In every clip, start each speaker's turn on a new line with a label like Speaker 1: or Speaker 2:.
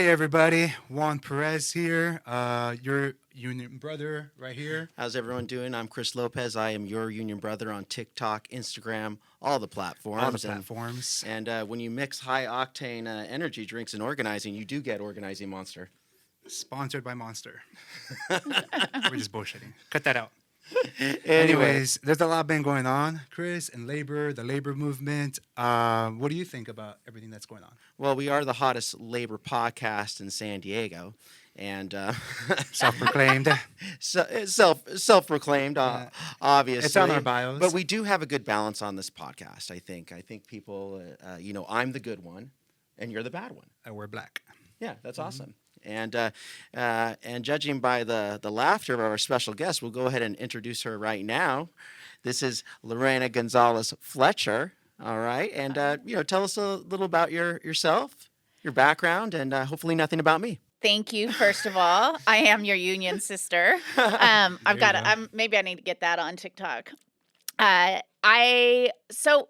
Speaker 1: Hey everybody, Juan Perez here. Your union brother right here.
Speaker 2: How's everyone doing? I'm Chris Lopez. I am your union brother on TikTok, Instagram, all the
Speaker 1: All the
Speaker 2: platforms. And
Speaker 1: platforms.
Speaker 2: and when you mix high octane energy drinks and organizing, you do get organizing monster.
Speaker 1: Sponsored by Monster. We're just bullshitting. Cut that out.
Speaker 2: Anyway,
Speaker 1: Anyways, there's a lot been going on, Chris, and the labor movement. What do you think about everything that's going on?
Speaker 2: well, we are the hottest labor podcast in San Diego, and
Speaker 1: Self-proclaimed.
Speaker 2: self proclaimed,
Speaker 1: Yeah, it's on our
Speaker 2: obviously. But
Speaker 1: bios.
Speaker 2: we do have a good balance on this podcast. I think people, I'm the good one, and you're the bad one.
Speaker 1: And we're black.
Speaker 2: Yeah, that's awesome. And judging by the laughter of our special guest, we'll go ahead and introduce her right now. This is Lorena Gonzalez-Fletcher. All right, and tell us a little about yourself, your background, and hopefully nothing about me.
Speaker 3: Thank you. First of all, I am your union sister.
Speaker 1: There you go.
Speaker 3: Maybe I need to get that on TikTok. So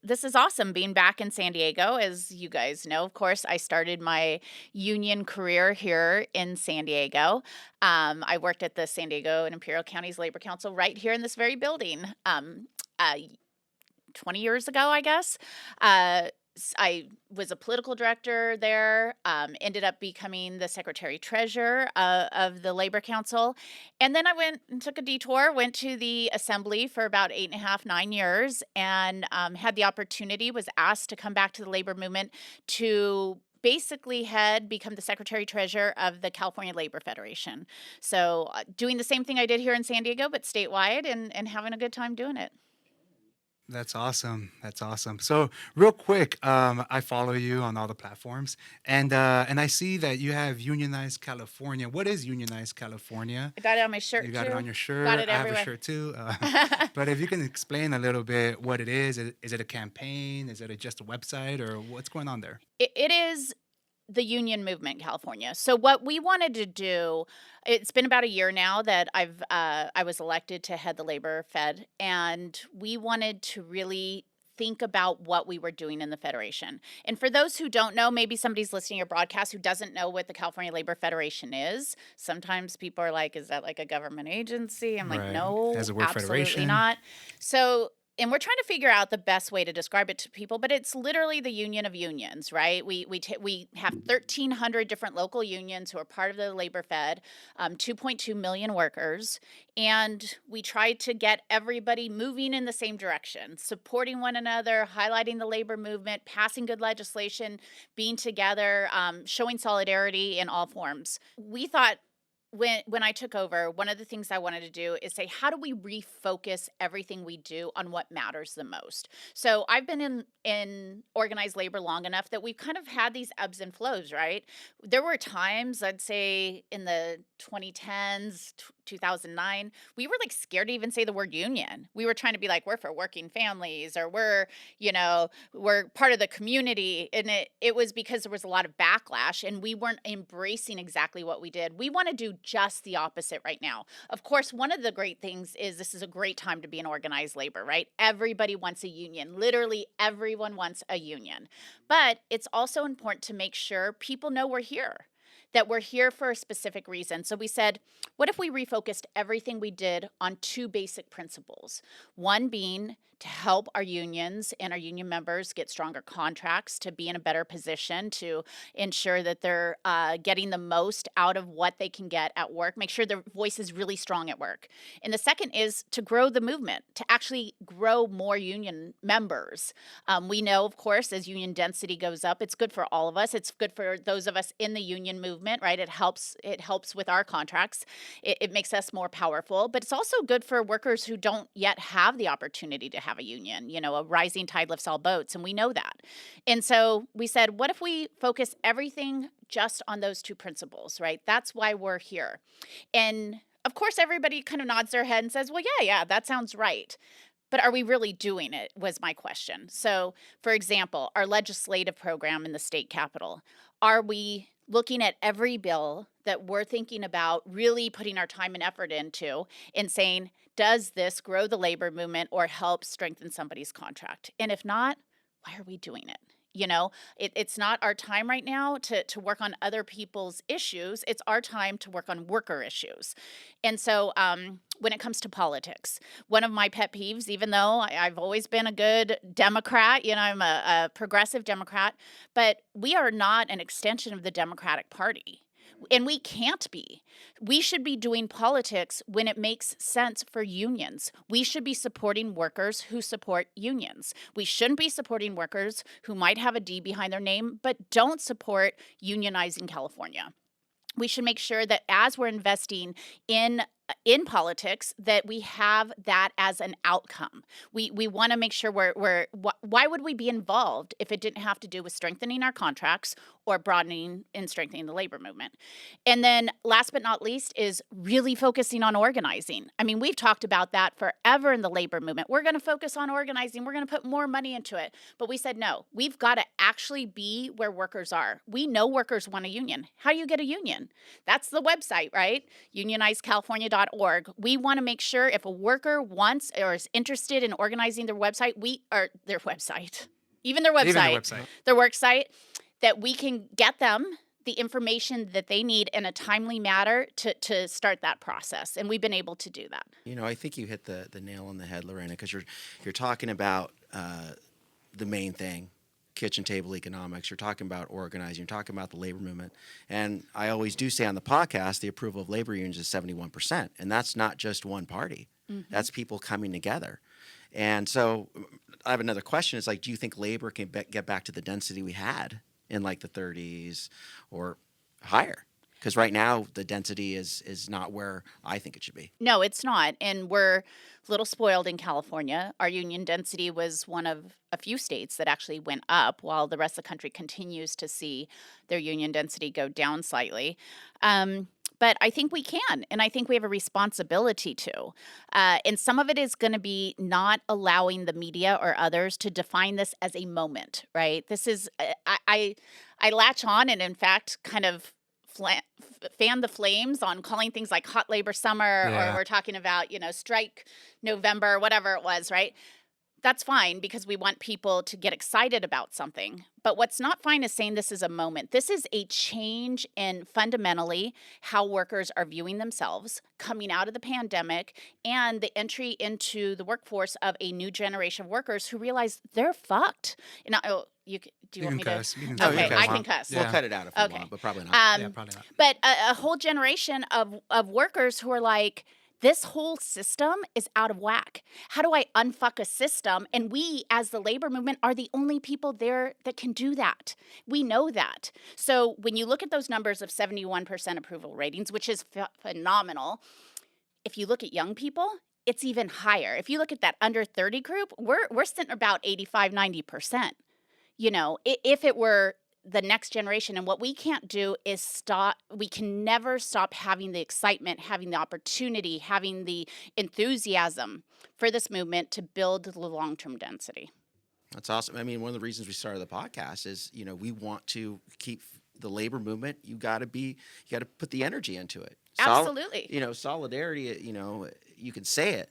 Speaker 3: this is awesome being back in San Diego. As you guys know, of course, I started my union career here in San Diego. I worked at the San Diego and Imperial Counties Labor Council right here in this very building 20 years ago, I guess. I was a political director there, ended up becoming the secretary treasurer of the Labor Council. And then I went and took a detour, went to the assembly for about 8.5, 9 years, and had the opportunity, was asked to come back to the labor movement to basically become the secretary treasurer of the California Labor Federation. So doing the same thing I did here in San Diego, but statewide, and having a good time doing it.
Speaker 1: That's awesome. That's awesome. So, real quick, I follow you on all the platforms, and I see that you have Unionized California. What is Unionized California?
Speaker 3: I got it on my shirt
Speaker 1: You
Speaker 3: too.
Speaker 1: got it on your shirt.
Speaker 3: Got it
Speaker 1: I have a
Speaker 3: everywhere.
Speaker 1: shirt too. But if you can explain a little bit what it is it a campaign? Is it just a website, or what's going on there?
Speaker 3: It is the union movement in California. So what we wanted to do, it's been about a year now that I was elected to head the Labor Fed, and we wanted to really think about what we were doing in the Federation. And for those who don't know, maybe somebody's listening to your broadcast who doesn't know what the California Labor Federation is. Sometimes people are like, is that like a government agency? I'm like,
Speaker 1: Right.
Speaker 3: no,
Speaker 1: Has the word
Speaker 3: absolutely
Speaker 1: federation.
Speaker 3: not. So and we're trying to figure out the best way to describe it to people, but it's literally the union of unions, right? We have 1,300 different local unions who are part of the Labor Fed, 2.2 million workers, and we try to get everybody moving in the same direction, supporting one another, highlighting the labor movement, passing good legislation, being together, showing solidarity in all forms. We thought when I took over, one of the things I wanted to do is say, how do we refocus everything we do on what matters the most? So I've been in organized labor long enough that we've kind of had these ebbs and flows, right? There were times, I'd say in the 2010s, 2009, we were like scared to even say the word union. We were trying to be like, we're for working families, or we're part of the community. And it was because there was a lot of backlash and we weren't embracing exactly what we did. We want to do just the opposite right now. Of course, one of the great things is this is a great time to be in organized labor, right? Everybody wants a union. Literally everyone wants a union. But it's also important to make sure people know we're here, that we're here for a specific reason. So we said, what if we refocused everything we did on two basic principles? One being to help our unions and our union members get stronger contracts, to be in a better position, to ensure that they're getting the most out of what they can get at work, make sure their voice is really strong at work. And the second is to grow the movement, to actually grow more union members. We know, of course, as union density goes up, it's good for all of us. It's good for those of us in the union movement, right? It helps with our contracts. It makes us more powerful, but it's also good for workers who don't yet have the opportunity to have a union. A rising tide lifts all boats, and we know that. And so we said, what if we focus everything just on those two principles, right? That's why we're here. And of course, everybody kind of nods their head and says, well, yeah, that sounds right. But are we really doing it, was my question. So, for example, our legislative program in the state capitol, are we looking at every bill that we're thinking about really putting our time and effort into and saying, does this grow the labor movement or help strengthen somebody's contract? And if not, why are we doing it? It's not our time right now to work on other people's issues. It's our time to work on worker issues. And so when it comes to politics, one of my pet peeves, even though I've always been a good Democrat, I'm a progressive Democrat, but we are not an extension of the Democratic Party. And we can't be. We should be doing politics when it makes sense for unions. We should be supporting workers who support unions. We shouldn't be supporting workers who might have a D behind their name but don't support unionizing California. We should make sure that as we're investing in politics, that we have that as an outcome. We want to make sure why would we be involved if it didn't have to do with strengthening our contracts or broadening and strengthening the labor movement? And then last but not least is really focusing on organizing. I mean, we've talked about that forever in the labor movement. We're going to focus on organizing. We're going to put more money into it. But we said, no, we've got to actually be where workers are. We know workers want a union. How do you get a union? That's the website, right? UnionizedCalifornia.org. We want to make sure if a worker wants or is interested in organizing their website, their website, their work site, that we can get them the information that they need in a timely manner to start that process. And we've been able to do that.
Speaker 2: I think you hit the nail on the head, Lorena, because you're talking about the main thing, kitchen table economics. You're talking about organizing. You're talking about the labor movement. And I always do say on the podcast, the approval of labor unions is 71%. And that's not just one party. Mm-hmm. That's people coming together. And so I have another question. It's like, do you think labor can get back to the density we had in like the 30s or higher? Because right now the density is not where I think it should be.
Speaker 3: No, it's not. And we're a little spoiled in California. Our union density was one of a few states that actually went up while the rest of the country continues to see their union density go down slightly. But I think we can, and I think we have a responsibility to. And some of it is going to be not allowing the media or others to define this as a moment, right? This is, I latch on and in fact kind of fan the flames on calling things like hot labor summer, or we're talking about, strike November, whatever it was, right? That's fine because we want people to get excited about something. But what's not fine is saying this is a moment. This is a change in fundamentally how workers are viewing themselves coming out of the pandemic and the entry into the workforce of a new generation of workers who realize they're fucked. Do you want me to?
Speaker 1: You can
Speaker 2: cuss.
Speaker 3: Okay, I can cuss.
Speaker 2: We'll cut it out if you want, but probably not.
Speaker 1: Probably not.
Speaker 3: But a whole generation of workers who are like, this whole system is out of whack. How do I unfuck a system? And we, as the labor movement, are the only people there that can do that. We know that. So when you look at those numbers of 71% approval ratings, which is phenomenal, if you look at young people, it's even higher. If you look at that under 30 group, we're sitting about 85, 90%. If it were the next generation. And what we can't do is we can never stop having the excitement, having the opportunity, having the enthusiasm for this movement to build the long-term density.
Speaker 2: That's awesome. I mean, one of the reasons we started the podcast is, we want to keep the labor movement. You got to put the energy into it.
Speaker 3: Absolutely.
Speaker 2: Solidarity, you can say it,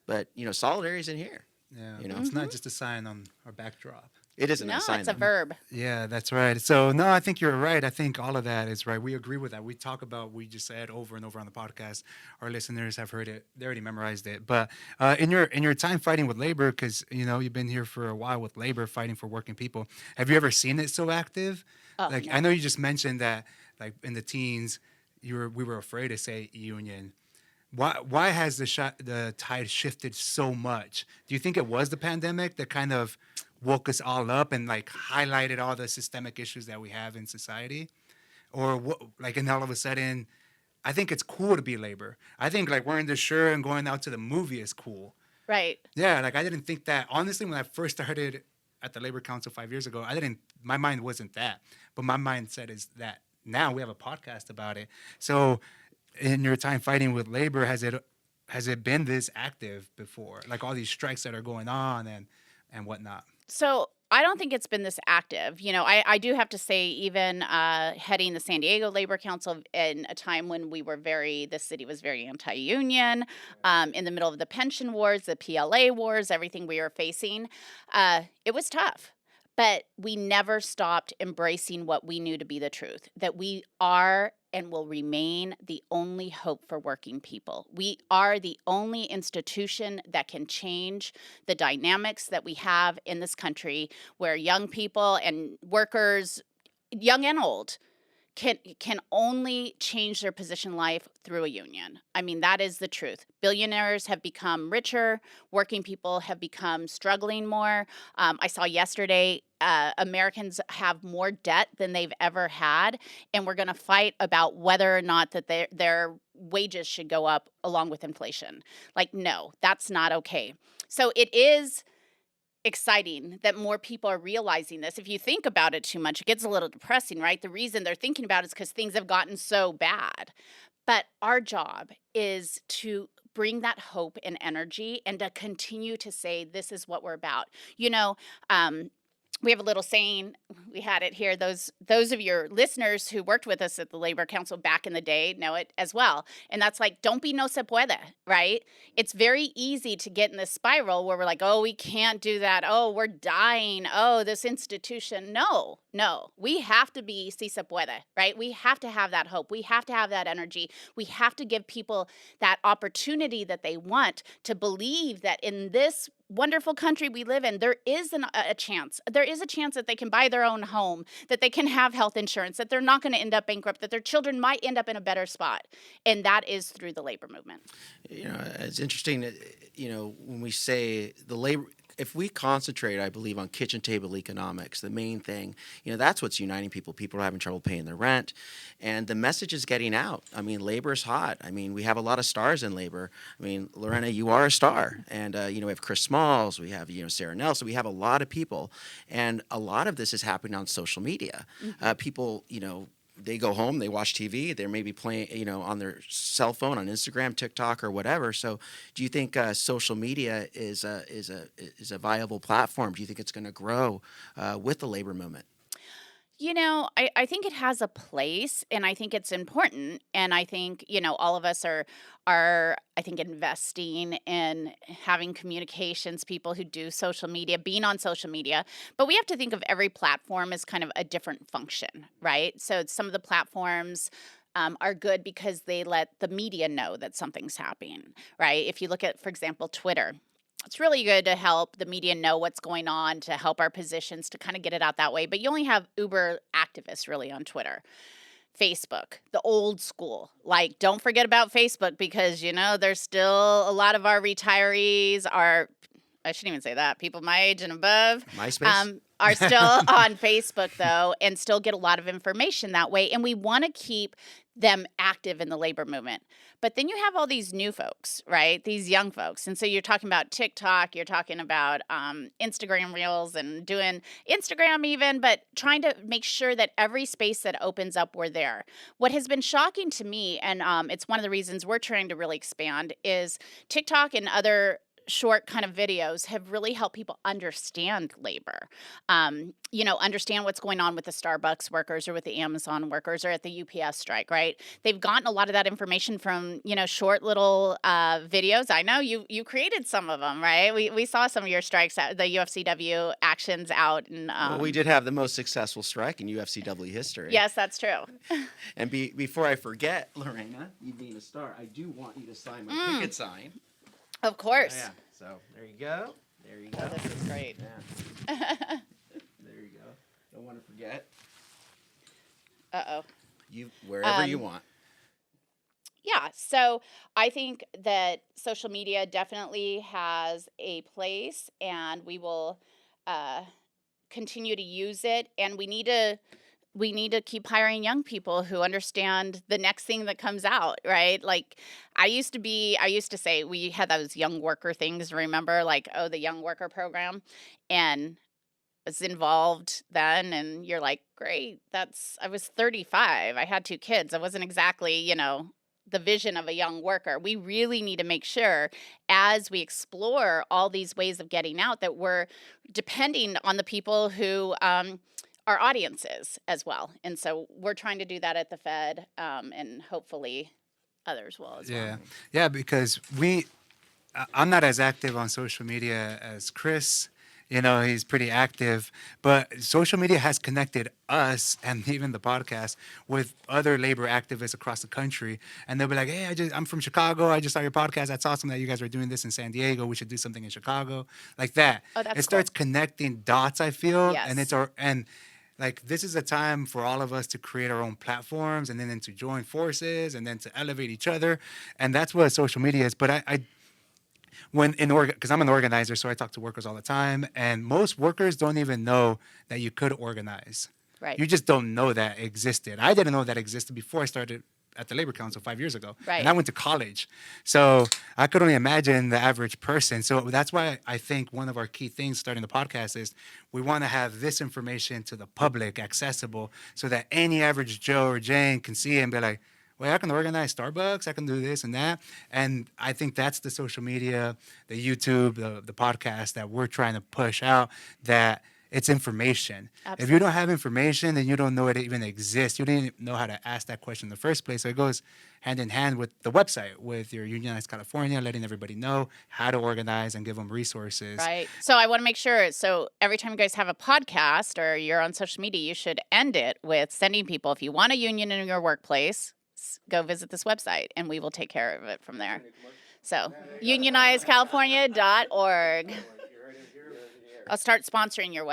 Speaker 2: but, solidarity is in here.
Speaker 1: Yeah. It's not just a sign on our backdrop.
Speaker 2: It isn't a sign.
Speaker 3: No, it's a verb.
Speaker 1: Yeah, that's right. So, no, I think you're right. I think all of that is right. We agree with that. We talk about, we just said over and over on the podcast. Our listeners have heard it. They already memorized it. But in your time fighting with labor, because, you've been here for a while with labor, fighting for working people, have you ever seen it so active?
Speaker 3: Oh,
Speaker 1: no. I know you just mentioned that, like, in the teens, we were afraid to say union. Why has the tide shifted so much? Do you think it was the pandemic that kind of woke us all up and like highlighted all the systemic issues that we have in society? Or what, and all of a sudden, I think it's cool to be labor. I think like wearing this shirt and going out to the movie is cool.
Speaker 3: Right.
Speaker 1: Yeah, I didn't think that. Honestly, when I first started at the Labor Council 5 years ago, my mind wasn't that. But my mindset is that now we have a podcast about it. So in your time fighting with labor, has it been this active before? Like all these strikes that are going on and whatnot?
Speaker 3: So I don't think it's been this active. I do have to say, even heading the San Diego Labor Council in a time when the city was very anti-union, in the middle of the pension wars, the PLA wars, everything we were facing, it was tough. But we never stopped embracing what we knew to be the truth, that we are and will remain the only hope for working people. We are the only institution that can change the dynamics that we have in this country, where young people and workers, young and old, can only change their position in life through a union. I mean, that is the truth. Billionaires have become richer. Working people have become struggling more. I saw yesterday Americans have more debt than they've ever had, and we're going to fight about whether or not that their wages should go up along with inflation. Like, no, that's not okay. So it is exciting that more people are realizing this. If you think about it too much, it gets a little depressing, right? The reason they're thinking about it is because things have gotten so bad. But our job is to bring that hope and energy and to continue to say, this is what we're about. You know, we have a little saying, we had it here. Those of your listeners who worked with us at the Labor Council back in the day know it as well. And that's like, don't be no se puede, right? It's very easy to get in this spiral where we're like, oh, we can't do that. Oh, we're dying. Oh, this institution. No. We have to be si se puede, right? We have to have that hope. We have to have that energy. We have to give people that opportunity that they want to believe that in this wonderful country we live in, there is a chance. There is a chance that they can buy their own home, that they can have health insurance, that they're not going to end up bankrupt, that their children might end up in a better spot. And that is through the labor movement.
Speaker 2: You know, it's interesting that, you know, when we say the labor, if we concentrate, I believe, on kitchen table economics, the main thing, you know, that's what's uniting people. People are having trouble paying their rent, and the message is getting out. I mean, labor is hot. I mean, we have a lot of stars in labor. I mean, Lorena, you are a star, and you know, we have Chris Smalls, we have, you know, Sarah Nelson, we have a lot of people, and a lot of this is happening on social media. People, you know, they go home, they watch TV, they're maybe playing, you know, on their cell phone, on Instagram, TikTok, or whatever. So, do you think social media is a viable platform? Do you think it's going to grow with the labor movement?
Speaker 3: You know, I think it has a place, and I think it's important. And I think, you know, all of us are I think investing in having communications people who do social media, being on social media. But we have to think of every platform as kind of a different function, right? So some of the platforms are good because they let the media know that something's happening, right? If you look at, for example, Twitter, it's really good to help the media know what's going on, to help our positions, to kind of get it out that way. But you only have uber activists really on Twitter. Facebook, the old school. Like, don't forget about Facebook because, you know, there's still a lot of our retirees are, I shouldn't even say that, people my age and above.
Speaker 2: MySpace?
Speaker 3: Are still on Facebook, though, and still get a lot of information that way. And we want to keep them active in the labor movement. But then you have all these new folks, right? These young folks. And so you're talking about TikTok, you're talking about Instagram Reels and doing Instagram even, but trying to make sure that every space that opens up, we're there. What has been shocking to me, and it's one of the reasons we're trying to really expand, is TikTok and other short kind of videos have really helped people understand labor, you know, understand what's going on with the Starbucks workers or with the Amazon workers or at the UPS strike, right? They've gotten a lot of that information from, you know, short little videos. I know you created some of them, right? We saw some of your strikes, the UFCW actions out. And
Speaker 2: Well, we did have the most successful strike in UFCW history.
Speaker 3: Yes, that's true.
Speaker 2: And before I forget, Lorena, you being a star, I do want you to sign my picket sign.
Speaker 3: Of course.
Speaker 2: Yeah. So there you go. There you go.
Speaker 3: Oh, this is great.
Speaker 2: Yeah. There you go. Don't want to forget.
Speaker 3: Uh-oh.
Speaker 2: You wherever you want.
Speaker 3: Yeah, so I think that social media definitely has a place, and we will continue to use it. And we need to keep hiring young people who understand the next thing that comes out, right? Like I used to say we had those young worker things, remember? Like, oh, the young worker program. And I was involved then, and you're like, great, I was 35. I had 2 kids. I wasn't exactly, you know, the vision of a young worker. We really need to make sure as we explore all these ways of getting out that we're depending on the people who our audiences as well. And so we're trying to do that at the Fed, and hopefully others will as well.
Speaker 1: Yeah, because I'm not as active on social media as Chris, He's pretty active. But social media has connected us and even the podcast with other labor activists across the country. And they'll be like, hey, I'm from Chicago. I just saw your podcast. That's awesome that you guys are doing this in San Diego. We should do something in Chicago. Like that.
Speaker 3: Oh, that's
Speaker 1: It starts
Speaker 3: cool.
Speaker 1: connecting dots, I feel. And
Speaker 3: Yes.
Speaker 1: like this is a time for all of us to create our own platforms and then to join forces and then to elevate each other. And that's what social media is. But I when in because I'm an organizer, so I talk to workers all the time, and most workers don't even know that you could organize.
Speaker 3: Right.
Speaker 1: You just don't know that existed. I didn't know that existed before I started at the Labor Council 5 years ago,
Speaker 3: Right.
Speaker 1: and I went to college, so I could only imagine the average person. So that's why I think one of our key things starting the podcast is we want to have this information to the public accessible, so that any average Joe or Jane can see it and be like, well, I can organize Starbucks. I can do this and that. And I think that's the social media, the YouTube, the podcast that we're trying to push out, that it's information. If you don't have information, then you don't know it even exists. You didn't know how to ask that question in the first place. So it goes hand in hand with the website, with your Unionized California, letting everybody know how to organize and give them resources.
Speaker 3: Right. So I want to make sure. So every time you guys have a podcast or you're on social media, you should end it with sending people, if you want a union in your workplace, go visit this website and we will take care of it from there. So unionizedcalifornia.org. I'll start sponsoring your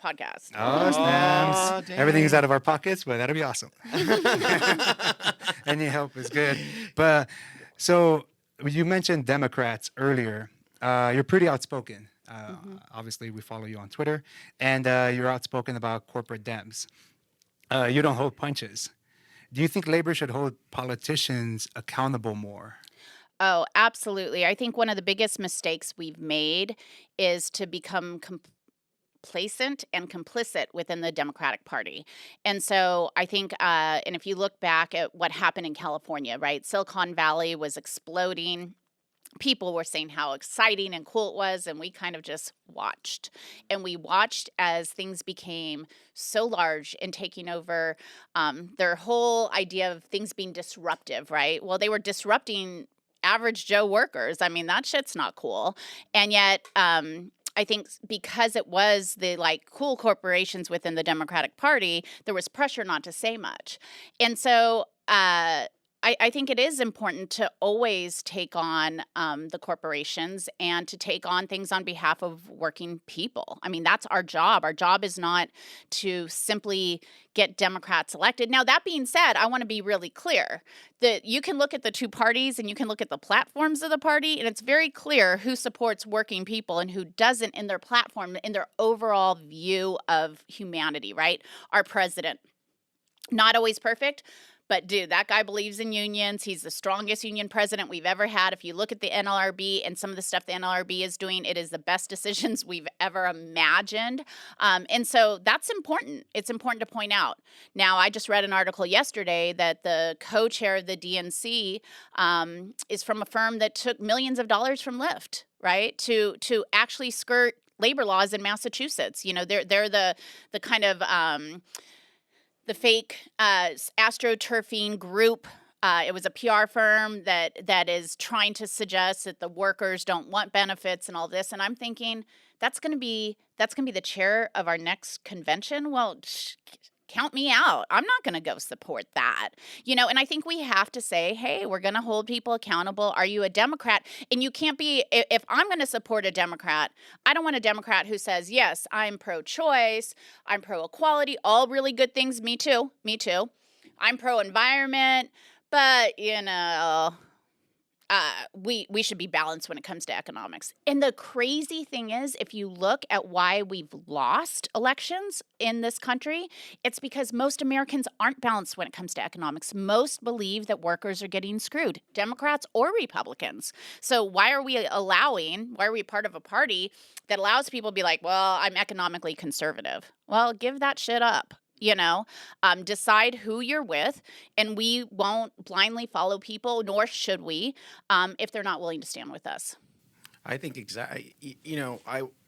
Speaker 3: podcast.
Speaker 1: Oh, snaps.
Speaker 2: dang.
Speaker 1: Everything is out of our pockets, but that'll be awesome. Any help is good. But so you mentioned Democrats earlier. You're pretty outspoken. Obviously, we follow you on Twitter, and you're outspoken about corporate Dems. You don't hold punches. Do you think labor should hold politicians accountable more?
Speaker 3: Oh, absolutely. I think one of the biggest mistakes we've made is to become complacent and complicit within the Democratic Party. And so I think, and if you look back at what happened in California, right? Silicon Valley was exploding. People were saying how exciting and cool it was, and we kind of just watched. And we watched as things became so large and taking over their whole idea of things being disruptive, right? Well, they were disrupting average Joe workers. I mean, that shit's not cool. And yet, I think because it was the cool corporations within the Democratic Party, there was pressure not to say much. And so I think it is important to always take on the corporations and to take on things on behalf of working people. I mean, that's our job. Our job is not to simply get Democrats elected. Now, that being said, I want to be really clear that you can look at the two parties and you can look at the platforms of the party, and it's very clear who supports working people and who doesn't in their platform, in their overall view of humanity, right? Our president, not always perfect. But dude, that guy believes in unions. He's the strongest union president we've ever had. If you look at the NLRB and some of the stuff the NLRB is doing, it is the best decisions we've ever imagined. And so that's important. It's important to point out. Now, I just read an article yesterday that the co-chair of the DNC is from a firm that took millions of dollars from Lyft, right, to actually skirt labor laws in Massachusetts. You know, they're the kind of the fake astroturfing group. It was a PR firm that is trying to suggest that the workers don't want benefits and all this. And I'm thinking that's going to be the chair of our next convention. Well, count me out. I'm not going to go support that. You know, and I think we have to say, hey, we're going to hold people accountable. Are you a Democrat? And you can't be, if I'm going to support a Democrat, I don't want a Democrat who says, yes, I'm pro-choice, I'm pro-equality, all really good things. Me too. I'm pro-environment, but, you know, we should be balanced when it comes to economics. And the crazy thing is, if you look at why we've lost elections in this country, it's because most Americans aren't balanced when it comes to economics. Most believe that workers are getting screwed, Democrats or Republicans. So why are we part of a party that allows people to be like, well, I'm economically conservative? Well, give that shit up. You know, decide who you're with, and we won't blindly follow people, nor should we, if they're not willing to stand with us.
Speaker 2: I think exactly. You know,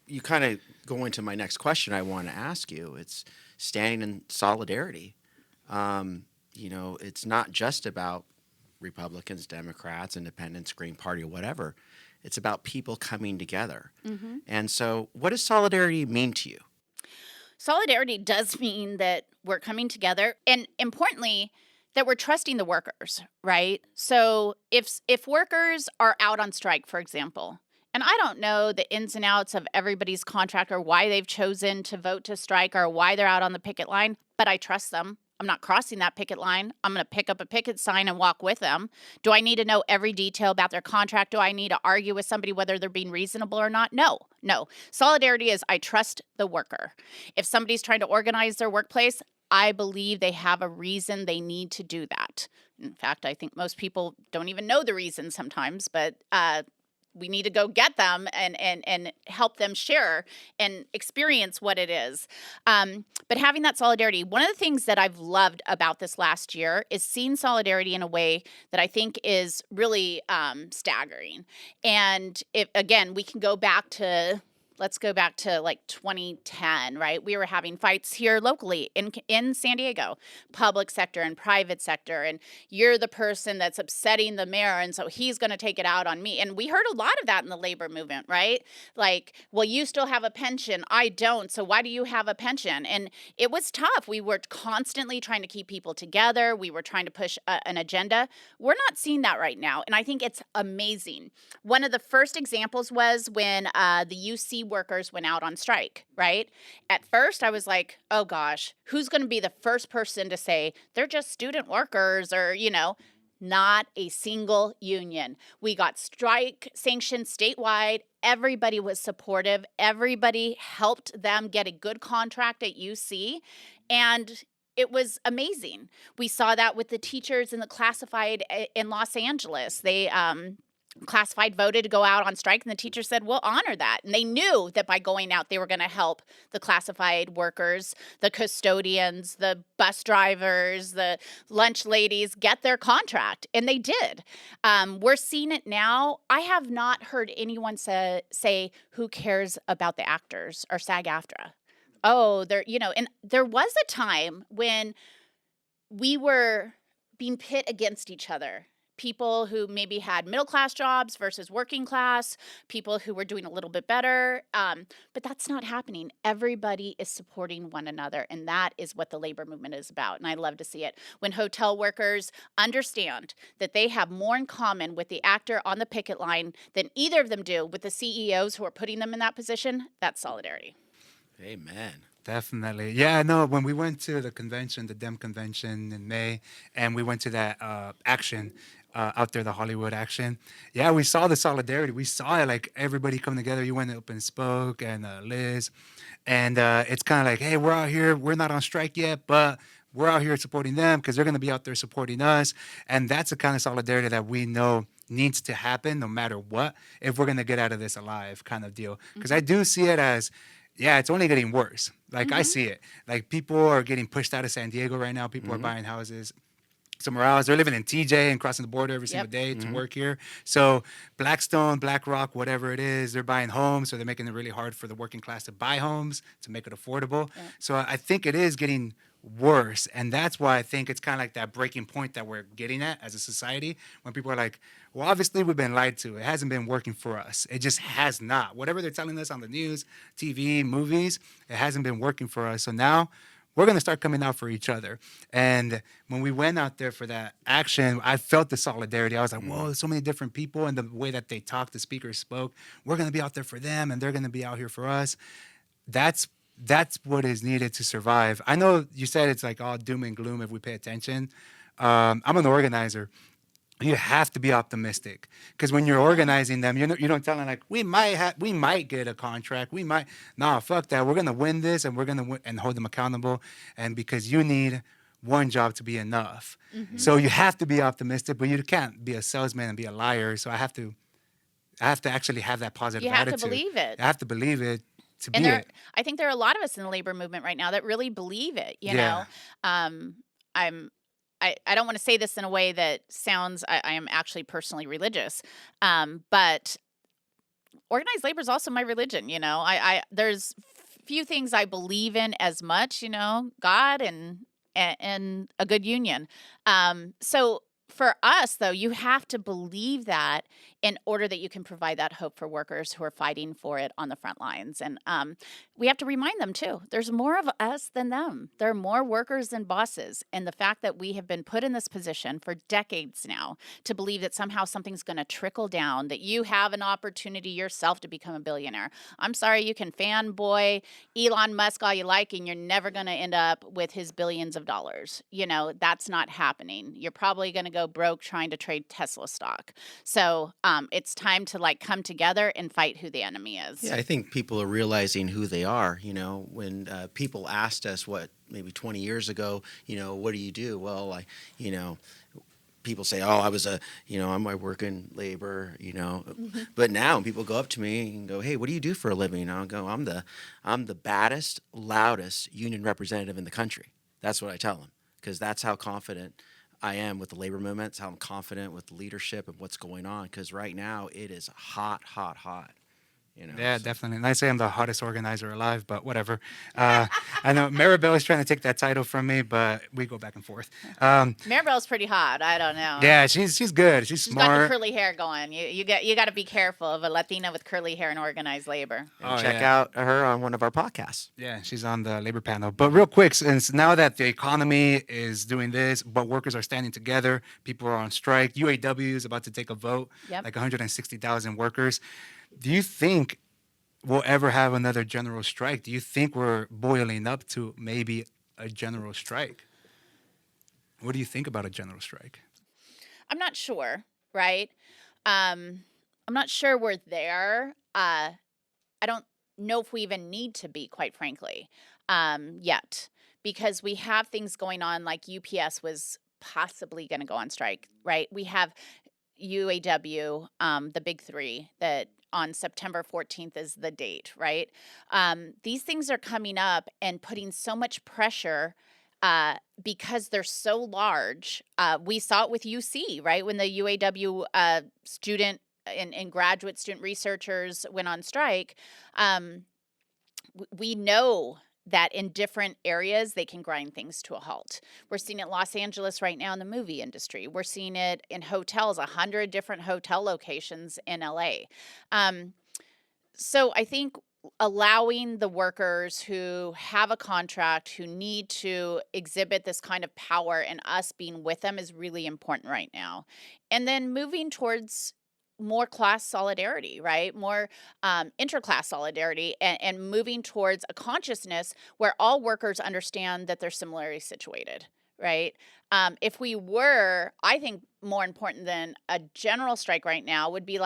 Speaker 2: you kind of go into my next question. I want to ask you. It's standing in solidarity. You know, it's not just about Republicans, Democrats, Independents, Green Party, or whatever. It's about people coming together.
Speaker 3: Mm-hmm.
Speaker 2: And so, what does solidarity mean to you?
Speaker 3: Solidarity does mean that we're coming together, and importantly, that we're trusting the workers, right? So if workers are out on strike, for example, and I don't know the ins and outs of everybody's contract or why they've chosen to vote to strike or why they're out on the picket line, but I trust them. I'm not crossing that picket line. I'm going to pick up a picket sign and walk with them. Do I need to know every detail about their contract? Do I need to argue with somebody whether they're being reasonable or not? No. Solidarity is I trust the worker. If somebody's trying to organize their workplace, I believe they have a reason they need to do that. In fact, I think most people don't even know the reason sometimes, but we need to go get them and help them share and experience what it is. But having that solidarity, one of the things that I've loved about this last year is seeing solidarity in a way that I think is really staggering. And again, we can go back to, let's go back to like 2010, right? We were having fights here locally in San Diego, public sector and private sector. And you're the person that's upsetting the mayor. And so he's going to take it out on me. And we heard a lot of that in the labor movement, right? Like, well, you still have a pension. I don't. So why do you have a pension? And it was tough. We were constantly trying to keep people together. We were trying to push an agenda. We're not seeing that right now. And I think it's amazing. One of the first examples was when the UC workers went out on strike, right? At first, I was like, oh gosh, who's going to be the first person to say they're just student workers or, not a single union. We got strike sanctioned statewide. Everybody was supportive. Everybody helped them get a good contract at UC. And it was amazing. We saw that with the teachers in the classified in Los Angeles. They classified voted to go out on strike, and the teacher said, we'll honor that. And they knew that by going out, they were going to help the classified workers, the custodians, the bus drivers, the lunch ladies get their contract. And they did. We're seeing it now. I have not heard anyone say who cares about the actors or SAG-AFTRA. Oh, and there was a time when we were being pit against each other. People who maybe had middle-class jobs versus working class, people who were doing a little bit better. But that's not happening. Everybody is supporting one another, and that is what the labor movement is about, and I love to see it. When hotel workers understand that they have more in common with the actor on the picket line than either of them do with the CEOs who are putting them in that position, that's solidarity.
Speaker 2: Amen.
Speaker 1: Definitely. Yeah, no, when we went to the convention, the DEM convention in May, and we went to that action out there, the Hollywood action. Yeah, we saw the solidarity. We saw it, like everybody come together. You went up and spoke, and Liz. And it's kind of like, hey, we're out here. We're not on strike yet, but we're out here supporting them because they're going to be out there supporting us. And that's the kind of solidarity that we know needs to happen no matter what if we're going to get out of this alive kind of deal. Because I do see it as, yeah, it's only getting worse. Like, I see it. Like, people are getting pushed out of San Diego right now. People are buying houses somewhere else. They're living in TJ and crossing the border every single day to work here. So Blackstone, BlackRock, whatever it is, they're buying homes. So they're making it really hard for the working class to buy homes, to make it affordable. Yeah. So I think it is getting worse. And that's why I think it's kind of like that breaking point that we're getting at as a society, when people are like, well, obviously we've been lied to. It hasn't been working for us. It just has not. Whatever they're telling us on the news, TV, movies, it hasn't been working for us. So now we're going to start coming out for each other. And when we went out there for that action, I felt the solidarity. I was like, whoa, there's so many different people, and the way that they talked, the speakers spoke, we're going to be out there for them, and they're going to be out here for us. That's what is needed to survive. I know you said it's like all doom and gloom if we pay attention. I'm an organizer. You have to be optimistic, because when you're organizing them, you don't tell them like, we might get a contract, fuck that, we're gonna win this, and we're gonna win, and hold them accountable, and because you need one job to be enough. So you have to be optimistic, but you can't be a salesman and be a liar. So I have to actually have that positive attitude.
Speaker 3: You have to believe it.
Speaker 1: I have to believe it to
Speaker 3: and
Speaker 1: be it.
Speaker 3: I think there are a lot of us in the labor movement right now that really believe it. You know, I don't want to say this in a way that sounds, I am actually personally religious, but organized labor is also my religion. You know, there's few things I believe in as much, God and a good union. So for us, though, you have to believe that in order that you can provide that hope for workers who are fighting for it on the front lines. And we have to remind them, too, there's more of us than them. There are more workers than bosses. And the fact that we have been put in this position for decades now to believe that somehow something's going to trickle down, that you have an opportunity yourself to become a billionaire. I'm sorry, you can fanboy Elon Musk all you like, and you're never going to end up with his billions of dollars. That's not happening. You're probably going to go broke trying to trade Tesla stock. So it's time to come together and fight who the enemy is.
Speaker 2: Yeah, I think people are realizing who they are. When people asked us maybe 20 years ago, what do you do? Well, people say, oh, I work in labor, But now people go up to me and go, hey, what do you do for a living? And I'll go, I'm the baddest, loudest union representative in the country. That's what I tell them, because that's how confident I am with the labor movements, how I'm confident with leadership and what's going on, because right now it is hot, hot, hot.
Speaker 1: Yeah, definitely. And I say I'm the hottest organizer alive, but whatever. I know Maribel is trying to take that title from me, but we go back and forth.
Speaker 3: Maribel's pretty hot. I don't know.
Speaker 1: Yeah, she's good. She's
Speaker 3: She's got the
Speaker 1: smart.
Speaker 3: curly hair going. You got to be careful of a Latina with curly hair and organized labor.
Speaker 2: And check out her on one of our podcasts.
Speaker 1: Yeah, she's on the labor panel. But real quick, since now that the economy is doing this, but workers are standing together, people are on strike, UAW is about to take a vote, like 160,000 workers. Do you think we'll ever have another general strike? Do you think we're boiling up to maybe a general strike? What do you think about a general strike?
Speaker 3: I'm not sure, right? I'm not sure we're there. I don't know if we even need to be, quite frankly, yet, because we have things going on like UPS was possibly going to go on strike, right? We have UAW, the big three, that on September 14th is the date, right? These things are coming up and putting so much pressure because they're so large. We saw it with UC, right? When the UAW student and graduate student researchers went on strike, we know that in different areas, they can grind things to a halt. We're seeing it in Los Angeles right now in the movie industry. We're seeing it in hotels, 100 different hotel locations in LA. So I think allowing the workers who have a contract, who need to exhibit this kind of power, and us being with them is really important right now. And then moving towards more class solidarity, right? More interclass solidarity, and moving towards a consciousness where all workers understand that they're similarly situated, right? If we were, I think more important than a general strike right now would be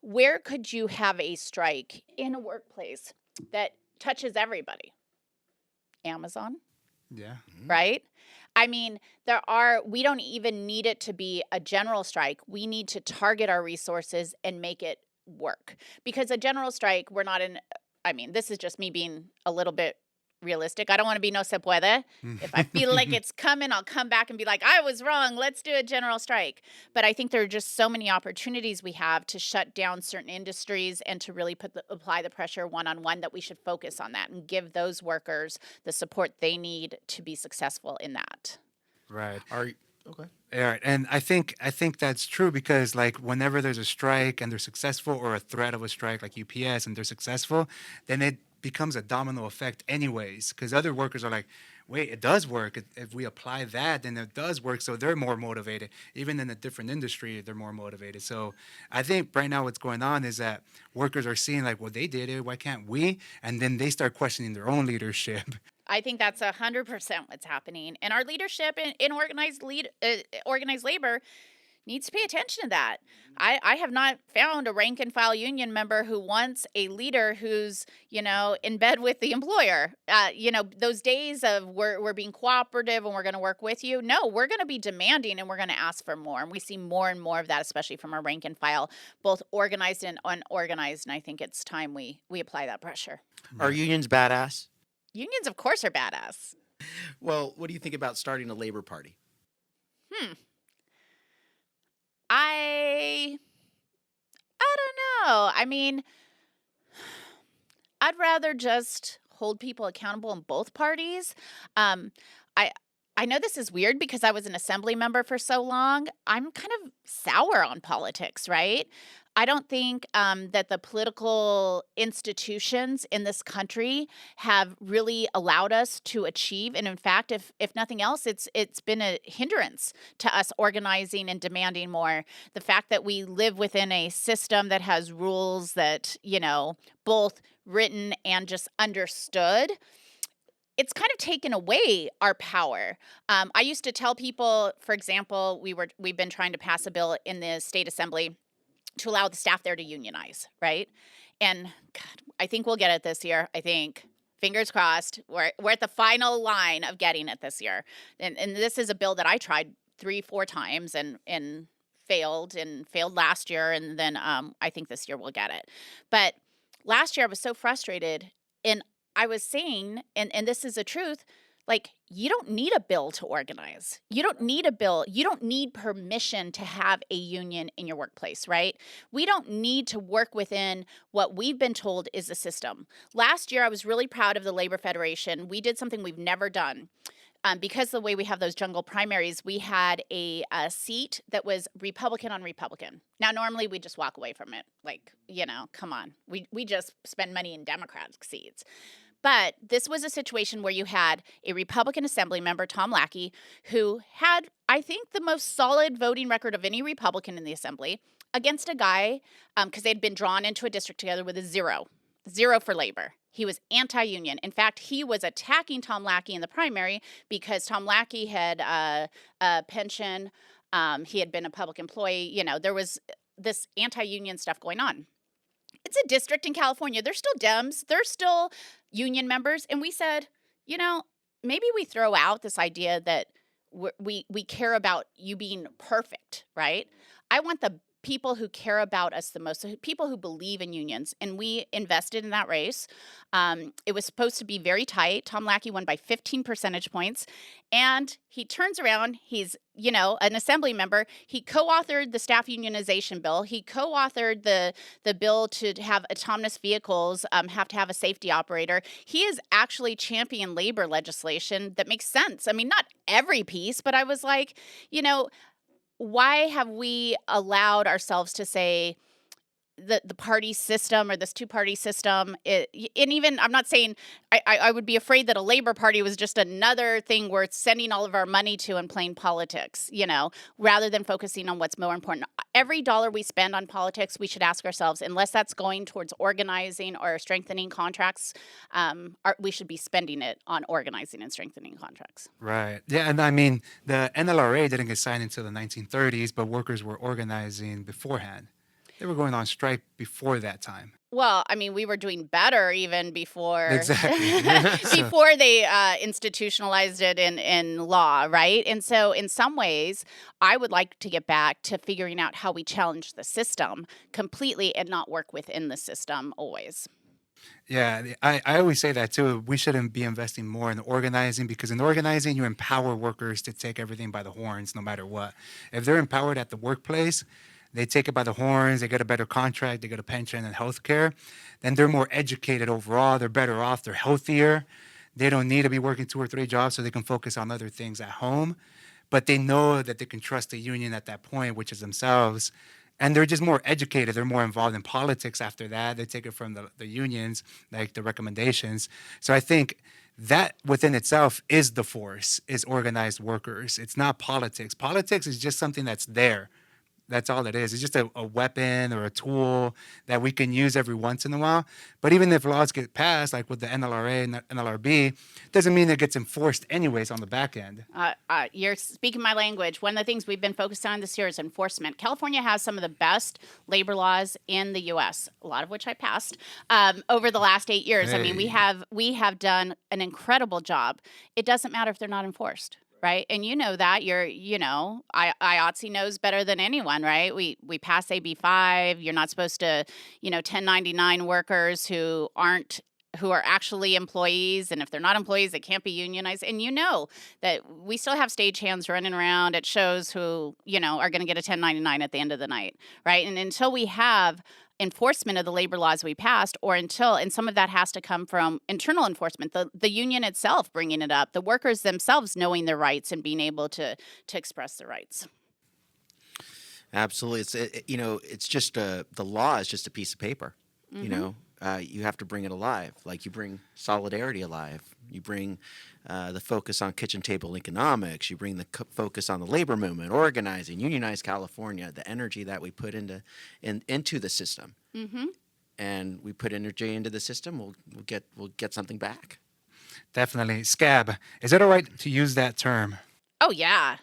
Speaker 3: where could you have a strike in a workplace that touches everybody? Amazon.
Speaker 1: Yeah.
Speaker 3: Right? I mean, we don't even need it to be a general strike. We need to target our resources and make it work. Because a general strike, this is just me being a little bit realistic. I don't want to be no se puede. If I feel like it's coming, I'll come back and be like, I was wrong. Let's do a general strike. But I think there are just so many opportunities we have to shut down certain industries and to really apply the pressure one-on-one that we should focus on that and give those workers the support they need to be successful in that.
Speaker 1: Right.
Speaker 2: Okay.
Speaker 1: All right. And I think that's true because whenever there's a strike and they're successful, or a threat of a strike like UPS and they're successful, then it becomes a domino effect anyways, because other workers are like, wait, it does work. If we apply that, then it does work. So they're more motivated. Even in a different industry, they're more motivated. So I think right now what's going on is that workers are seeing well, they did it. Why can't we? And then they start questioning their own leadership.
Speaker 3: I think that's 100% what's happening. And our leadership in organized labor needs to pay attention to that. I have not found a rank and file union member who wants a leader who's, in bed with the employer. Those days of we're being cooperative and we're going to work with you. No, we're going to be demanding and we're going to ask for more. And we see more and more of that, especially from our rank and file, both organized and unorganized. And I think it's time we apply that pressure.
Speaker 2: Are unions badass?
Speaker 3: Unions, of course, are badass.
Speaker 2: Well, what do you think about starting a labor party?
Speaker 3: I don't know. I mean, I'd rather just hold people accountable in both parties. I know this is weird because I was an assembly member for so long. I'm kind of sour on politics, right? I don't think that the political institutions in this country have really allowed us to achieve. And in fact, if nothing else, it's been a hindrance to us organizing and demanding more. The fact that we live within a system that has rules that, both written and just understood, it's kind of taken away our power. I used to tell people, for example, we've been trying to pass a bill in the state assembly to allow the staff there to unionize, right? And God, I think we'll get it this year. I think, fingers crossed, we're at the final line of getting it this year. And this is a bill that I tried 3-4 times and failed last year, and then I think this year we'll get it. But last year I was so frustrated, and I was saying, and this is the truth, like, you don't need a bill to organize. You don't need a bill. You don't need permission to have a union in your workplace, right? We don't need to work within what we've been told is the system. Last year, I was really proud of the Labor Federation. We did something we've never done. Because of the way we have those jungle primaries, we had a seat that was Republican on Republican. Now, normally we just walk away from it. Like, come on. We just spend money in Democratic seats. But this was a situation where you had a Republican Assembly member, Tom Lackey, who had, I think, the most solid voting record of any Republican in the Assembly, against a guy, because they'd been drawn into a district together with a 0 for labor. He was anti-union. In fact, he was attacking Tom Lackey in the primary because Tom Lackey had a pension. He had been a public employee. There was this anti-union stuff going on. It's a district in California. They're still Dems. They're still union members. And we said, maybe we throw out this idea that we care about you being perfect, right? I want the people who care about us the most, so people who believe in unions. And we invested in that race. It was supposed to be very tight. Tom Lackey won by 15 percentage points. And he turns around. He's, an assembly member. He co-authored the staff unionization bill. He co-authored the bill to have autonomous vehicles have to have a safety operator. He has actually championed labor legislation that makes sense. I mean, not every piece, but I was like, why have we allowed ourselves to say the party system or this two-party system? And even, I'm not saying, I would be afraid that a Labor Party was just another thing we're sending all of our money to and playing politics, rather than focusing on what's more important. Every dollar we spend on politics, we should ask ourselves, unless that's going towards organizing or strengthening contracts, we should be spending it on organizing and strengthening contracts.
Speaker 1: Right. Yeah, and I mean, the NLRA didn't get signed until the 1930s, but workers were organizing beforehand. They were going on strike before that time.
Speaker 3: Well, I mean, we were doing better even before
Speaker 1: Exactly.
Speaker 3: before they institutionalized it in law, right? And so in some ways, I would like to get back to figuring out how we challenge the system completely and not work within the system always.
Speaker 1: Yeah, I always say that too. We shouldn't be investing more in organizing, because in organizing, you empower workers to take everything by the horns no matter what. If they're empowered at the workplace, they take it by the horns, they get a better contract, they get a pension and health care, then they're more educated overall, they're better off, they're healthier. They don't need to be working 2 or 3 jobs so they can focus on other things at home. But they know that they can trust the union at that point, which is themselves. And they're just more educated. They're more involved in politics after that. They take it from the unions, like the recommendations. So I think that within itself is the force, is organized workers. It's not politics. Politics is just something that's there. That's all it is. It's just a weapon or a tool that we can use every once in a while. But even if laws get passed, like with the NLRA and the NLRB, doesn't mean it gets enforced anyways on the back end.
Speaker 3: You're speaking my language. One of the things we've been focused on this year is enforcement. California has some of the best labor laws in the U.S., a lot of which I passed over the last 8 years.
Speaker 1: Hey.
Speaker 3: I mean, we have done an incredible job. It doesn't matter if they're not enforced. Right. And that IATSE knows better than anyone. Right. We pass AB 5. You're not supposed to, 1099 workers who aren't who are actually employees, and if they're not employees, they can't be unionized. And you know that we still have stagehands running around at shows who, are going to get a 1099 at the end of the night, right? And until we have enforcement of the labor laws we passed, and some of that has to come from internal enforcement, the union itself bringing it up, the workers themselves knowing their rights and being able to express their rights.
Speaker 2: Absolutely. It's just the law is just a piece of paper. You have to bring it alive. Like you bring solidarity alive. You bring the focus on kitchen table economics. You bring the focus on the labor movement, organizing, Unionize California, the energy that we put into the system. And we put energy into the system, we'll get something back.
Speaker 1: Definitely. Scab. Is it all right to use that term?
Speaker 3: Oh, yeah.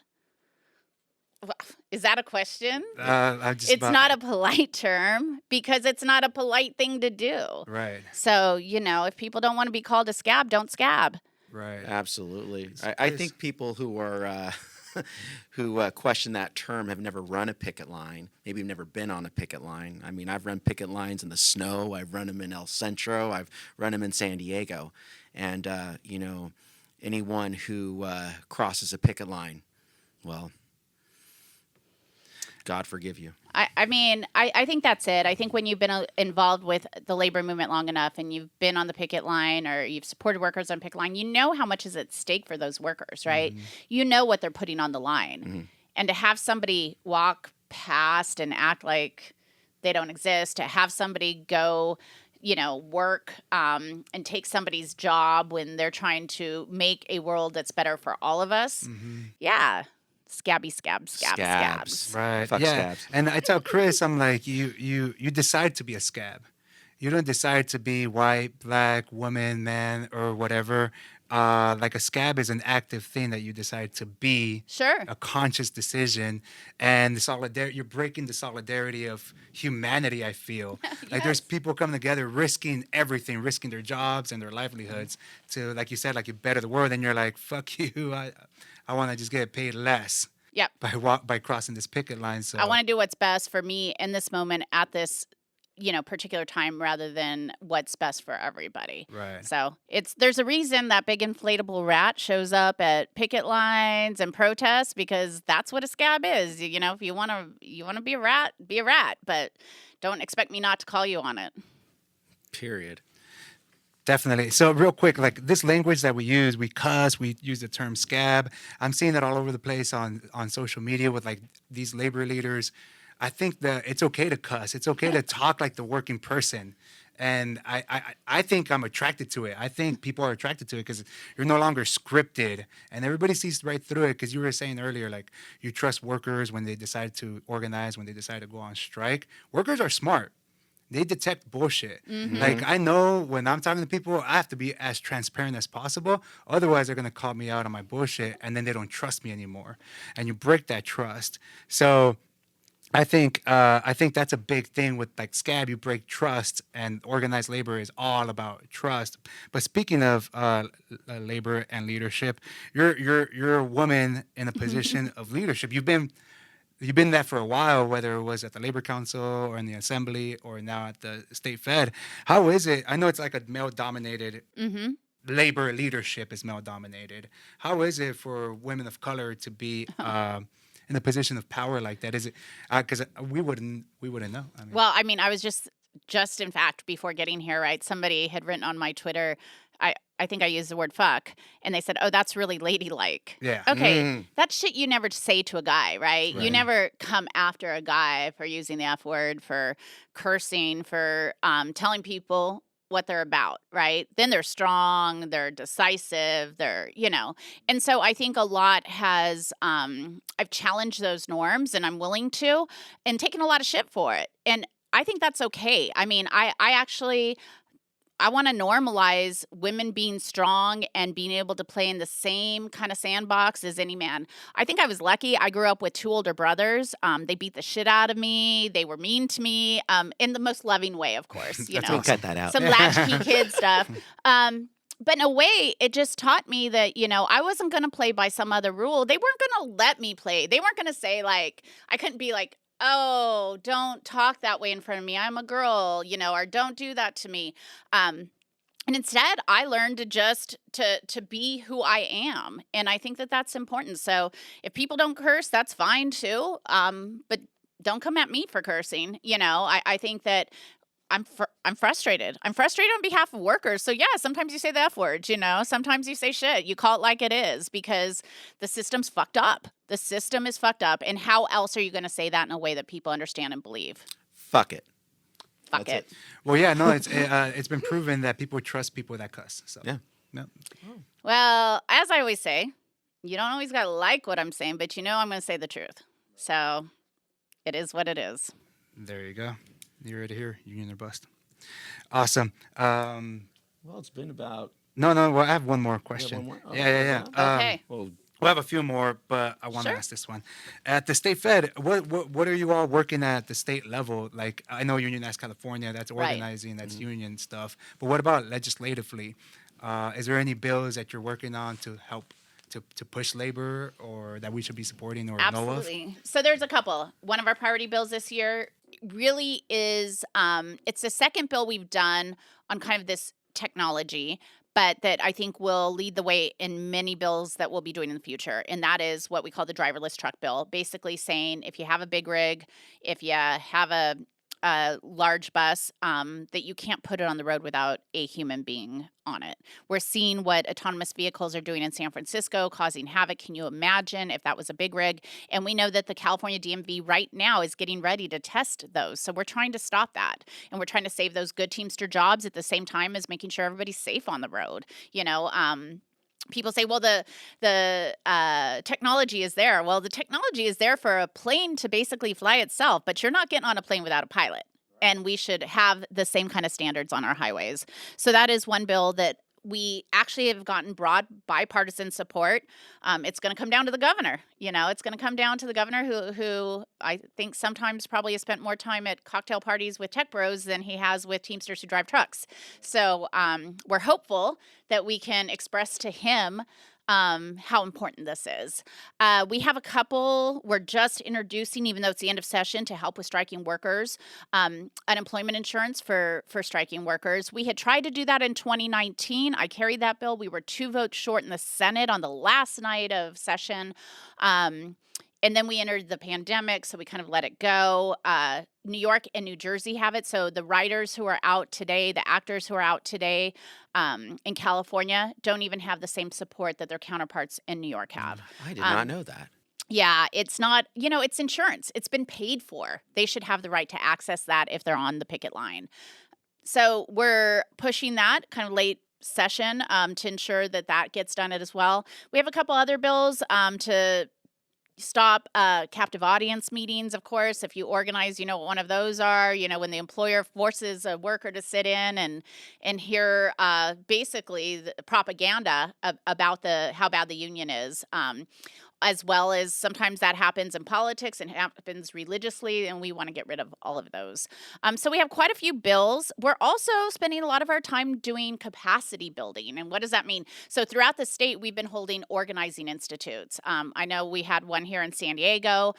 Speaker 3: Well, is that a question?
Speaker 1: It's
Speaker 3: not a polite term because it's not a polite thing to do.
Speaker 1: Right.
Speaker 3: So, if people don't want to be called a scab, don't scab.
Speaker 1: Right.
Speaker 2: Absolutely. I think people who are who question that term have never run a picket line, maybe have never been on a picket line. I mean, I've run picket lines in the snow. I've run them in El Centro. I've run them in San Diego. And, anyone who crosses a picket line, well, God forgive you.
Speaker 3: I think that's it. I think when you've been involved with the labor movement long enough and you've been on the picket line or you've supported workers on picket line, you know how much is at stake for those workers, right? You know what they're putting on the line. And to have somebody walk past and act like they don't exist, to have somebody go, work and take somebody's job when they're trying to make a world that's better for all of us. Yeah. Scabs.
Speaker 1: Right.
Speaker 2: Fuck scabs.
Speaker 1: And I tell Chris, I'm like, you decide to be a scab. You don't decide to be white, black, woman, man, or whatever. Like a scab is an active thing that you decide to be.
Speaker 3: Sure.
Speaker 1: A conscious decision. And the solidarity, you're breaking the solidarity of humanity, I feel. Like there's people coming together, risking everything, risking their jobs and their livelihoods to, like you said, like you better the world. And you're like, fuck you. I want to just get paid less.
Speaker 3: Yep.
Speaker 1: By crossing this picket line. So
Speaker 3: I want to do what's best for me in this moment at this, particular time rather than what's best for everybody.
Speaker 1: Right.
Speaker 3: So there's a reason that big inflatable rat shows up at picket lines and protests because that's what a scab is. If you want to be a rat, but don't expect me not to call you on it.
Speaker 2: Period.
Speaker 1: Definitely. So real quick, like this language that we use, we cuss, we use the term scab. I'm seeing that all over the place on social media with like these labor leaders. I think that it's okay to cuss. It's okay to talk like the working person. And I think I'm attracted to it. I think people are attracted to it because you're no longer scripted and everybody sees right through it. Because you were saying earlier, like you trust workers when they decide to organize, when they decide to go on strike. Workers are smart. They detect bullshit. Like I know when I'm talking to people, I have to be as transparent as possible. Otherwise, they're gonna call me out on my bullshit, and then they don't trust me anymore. And you break that trust. So I think that's a big thing with like scab. You break trust, and organized labor is all about trust. But speaking of labor and leadership, you're a woman in a position of leadership. You've been there for a while, whether it was at the Labor Council or in the Assembly or now at the State Fed. How is it? I know it's like a male-dominated labor leadership is male-dominated. How is it for women of color to be in a position of power like that? Is it because we wouldn't know?
Speaker 3: I was just in fact before getting here, right? Somebody had written on my Twitter. I think I used the word fuck, and they said, "Oh, that's really ladylike."
Speaker 1: Yeah.
Speaker 3: Okay, that's shit you never say to a guy, right? You never come after a guy for using the F word, for cursing, for telling people what they're about, right? Then they're strong, they're decisive, and so I think a lot has, I've challenged those norms, and I'm willing to, and taken a lot of shit for it, and I think that's okay. I mean, I want to normalize women being strong and being able to play in the same kind of sandbox as any man. I think I was lucky. I grew up with two older brothers. They beat the shit out of me. They were mean to me in the most loving way, of course.
Speaker 2: We'll cut that out.
Speaker 3: Some latchkey kid stuff. But in a way, it just taught me that, I wasn't going to play by some other rule. They weren't going to let me play. They weren't going to say, like, I couldn't be like, oh, don't talk that way in front of me. I'm a girl, or don't do that to me. And And instead, I learned to just to be who I am, and I think that that's important. So if people don't curse, that's fine too. But don't come at me for cursing. I think that I'm frustrated. I'm frustrated on behalf of workers. So yeah, sometimes you say the F words. Sometimes you say shit. You call it like it is because the system's fucked up. The system is fucked up, and how else are you going to say that in a way that people understand and believe?
Speaker 2: Fuck it.
Speaker 3: Fuck
Speaker 2: That's
Speaker 3: it.
Speaker 1: Well, yeah, no, it's been proven that people trust people that cuss. So
Speaker 2: Yeah.
Speaker 1: no.
Speaker 3: Well, as I always say, you don't always got to like what I'm saying, but I'm going to say the truth. So it is what it is.
Speaker 1: There you go. You ready to hear Union or Bust? Awesome.
Speaker 2: Well, it's been about.
Speaker 1: No. Well, I have one more
Speaker 2: You have
Speaker 1: question.
Speaker 2: one more? Oh,
Speaker 1: Yeah.
Speaker 3: Okay.
Speaker 2: Well,
Speaker 1: We'll have a few more, but I want to
Speaker 3: Sure.
Speaker 1: ask this one. At the state Fed, what are you all working at the state level? Like, I know Unionized California, that's
Speaker 3: Right.
Speaker 1: organizing, that's union stuff. But what about legislatively? Is there any bills that you're working on to help to push labor, or that we should be supporting or know of?
Speaker 3: Absolutely. So there's a couple. One of our priority bills this year really is it's the second bill we've done on kind of this technology, but that I think will lead the way in many bills that we'll be doing in the future. And that is what we call the driverless truck bill, basically saying if you have a big rig, if you have a large bus, that you can't put it on the road without a human being on it. We're seeing what autonomous vehicles are doing in San Francisco, causing havoc. Can you imagine if that was a big rig? And we know that the California DMV right now is getting ready to test those. So we're trying to stop that. And we're trying to save those good Teamster jobs at the same time as making sure everybody's safe on the road. People say, well, the technology is there. Well, the technology is there for a plane to basically fly itself, but you're not getting on a plane without a pilot. And we should have the same kind of standards on our highways. So that is one bill that we actually have gotten broad bipartisan support. It's going to come down to the governor. It's going to come down to the governor who I think sometimes probably has spent more time at cocktail parties with tech bros than he has with Teamsters who drive trucks. So we're hopeful that we can express to him how important this is. We have a couple we're just introducing, even though it's the end of session, to help with striking workers, unemployment insurance for striking workers. We had tried to do that in 2019. I carried that bill. We were 2 votes short in the Senate on the last night of session. And then we entered the pandemic, so we kind of let it go. New York and New Jersey have it. So the writers who are out today, the actors who are out today in California don't even have the same support that their counterparts in New York have.
Speaker 2: I did not know that.
Speaker 3: Yeah, it's not, it's insurance. It's been paid for. They should have the right to access that if they're on the picket line. So we're pushing that kind of late session to ensure that gets done as well. We have a couple other bills to stop captive audience meetings, of course. If you organize, what one of those are, when the employer forces a worker to sit in and hear basically the propaganda about how bad the union is. As well as sometimes that happens in politics and happens religiously, and we want to get rid of all of those. So we have quite a few bills. We're also spending a lot of our time doing capacity building. And what does that mean? So throughout the state, we've been holding organizing institutes. I know we had one here in San Diego.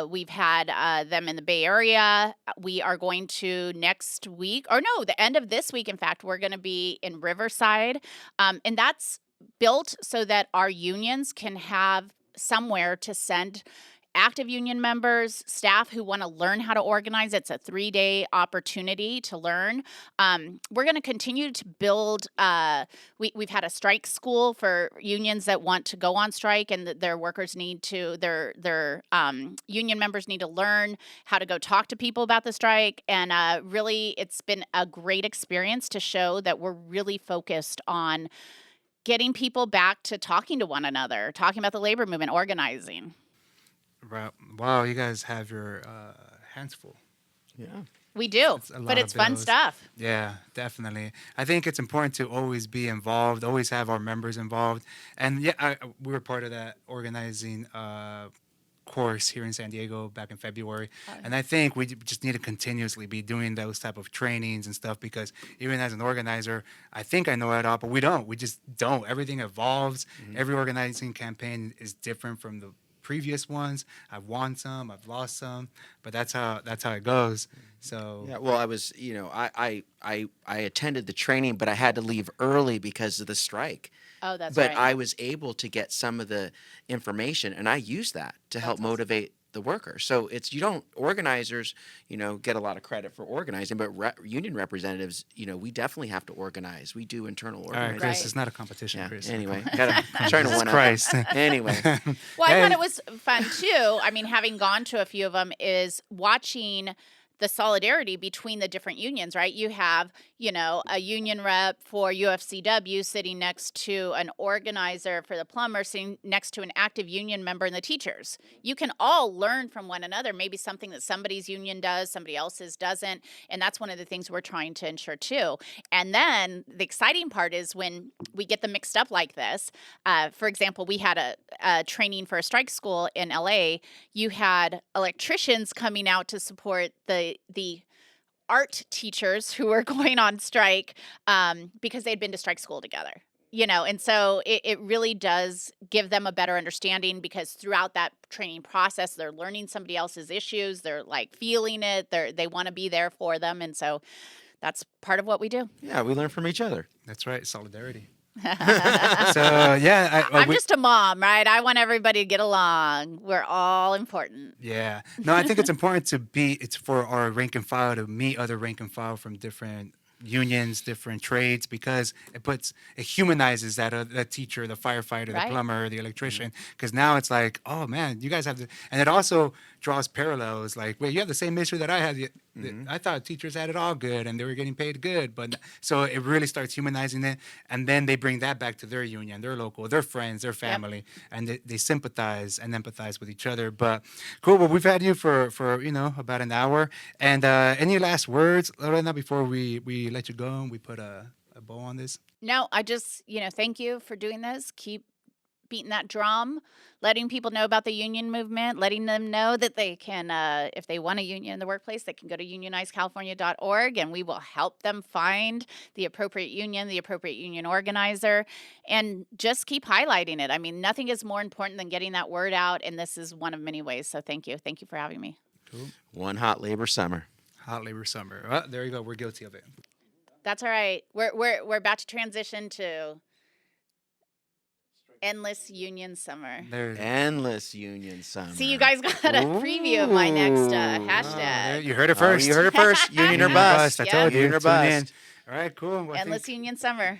Speaker 3: We've had them in the Bay Area. We are going to next week, or no, the end of this week, in fact, we're going to be in Riverside. And that's built so that our unions can have somewhere to send active union members, staff who want to learn how to organize. It's a 3-day opportunity to learn. We're going to continue to build. We've had a strike school for unions that want to go on strike, and their workers need to. Their union members need to learn how to go talk to people about the strike. And really, it's been a great experience to show that we're really focused on getting people back to talking to one another, talking about the labor movement, organizing.
Speaker 1: Right. Wow, you guys have your hands full.
Speaker 2: Yeah.
Speaker 3: We do,
Speaker 1: It's a lot
Speaker 3: but
Speaker 1: of
Speaker 3: it's fun
Speaker 1: bills.
Speaker 3: stuff.
Speaker 1: Yeah, definitely. I think it's important to always be involved, always have our members involved. And yeah, we were part of that organizing course here in San Diego back in February. And I think we just need to continuously be doing those type of trainings and stuff, because even as an organizer, I think I know it all, but we don't. We just don't. Everything evolves. Every organizing campaign is different from previous ones. I've won some, I've lost some, but that's how it goes. So
Speaker 2: Yeah, well, I was, I attended the training, but I had to leave early because of the strike.
Speaker 3: Oh, that's
Speaker 2: But
Speaker 3: right.
Speaker 2: I was able to get some of the information, and I used that to help
Speaker 3: That's awesome.
Speaker 2: motivate the workers. So it's you don't organizers, get a lot of credit for organizing, but union representatives, we definitely have to organize. We do internal
Speaker 1: all right,
Speaker 2: organizing.
Speaker 1: Chris,
Speaker 3: Right.
Speaker 1: it's not a competition,
Speaker 2: Yeah.
Speaker 1: Chris.
Speaker 2: Anyway, trying to
Speaker 1: Jesus
Speaker 2: one up.
Speaker 1: Christ.
Speaker 2: Anyway,
Speaker 3: Well, I
Speaker 1: Hey.
Speaker 3: thought it was fun too. I mean, having gone to a few of them is watching the solidarity between the different unions, right? You have, a union rep for UFCW sitting next to an organizer for the plumber, sitting next to an active union member and the teachers. You can all learn from one another, maybe something that somebody's union does, somebody else's doesn't. And that's one of the things we're trying to ensure too. And then the exciting part is when we get them mixed up like this. For example, we had a training for a strike school in LA. You had electricians coming out to support the art teachers who were going on strike because they'd been to strike school together. And so it really does give them a better understanding because throughout that training process, they're learning somebody else's issues. They're like feeling it. They want to be there for them. And so that's part of what we do.
Speaker 2: yeah, we learn from each other.
Speaker 1: That's right, solidarity. So yeah,
Speaker 3: I'm just a mom, right? I want everybody to get along. We're all important.
Speaker 1: yeah. No, I think it's important it's for our rank and file to meet other rank and file from different unions, different trades, because it humanizes that teacher, the firefighter,
Speaker 3: Right.
Speaker 1: the plumber, the electrician. Because now it's like, oh man, you guys have to, and it also draws parallels. Like, wait, you have the same issue that I had. I thought teachers had it all good and they were getting paid good, but so it really starts humanizing it, and then they bring that back to their union, their local, their friends, their family, and they sympathize and empathize with each other. But cool. Well, we've had you for about an hour, and any last words, Lorena, before we let you go and we put a bow on this?
Speaker 3: No, I just, thank you for doing this. Keep beating that drum, letting people know about the union movement, letting them know that they can, if they want a union in the workplace, they can go to unionizecalifornia.org and we will help them find the appropriate union organizer, and just keep highlighting it. I mean, nothing is more important than getting that word out, and this is one of many ways. So thank you. Thank you for having me.
Speaker 1: Cool.
Speaker 2: One hot labor summer.
Speaker 1: Hot labor summer. Oh, there you go. We're guilty of it.
Speaker 3: That's all right. We're about to transition to endless union summer.
Speaker 1: There's
Speaker 2: Endless union summer.
Speaker 3: See, you guys got a preview of my next
Speaker 2: Ooh.
Speaker 3: hashtag.
Speaker 1: you heard it
Speaker 2: Oh,
Speaker 1: first.
Speaker 2: you heard it first. Union or
Speaker 1: Union or
Speaker 2: bust.
Speaker 1: bust. I
Speaker 3: Yeah.
Speaker 1: told you.
Speaker 2: Union or
Speaker 1: Tune in.
Speaker 2: bust.
Speaker 1: All right, cool. Well, I
Speaker 3: Endless
Speaker 1: think-
Speaker 3: union summer.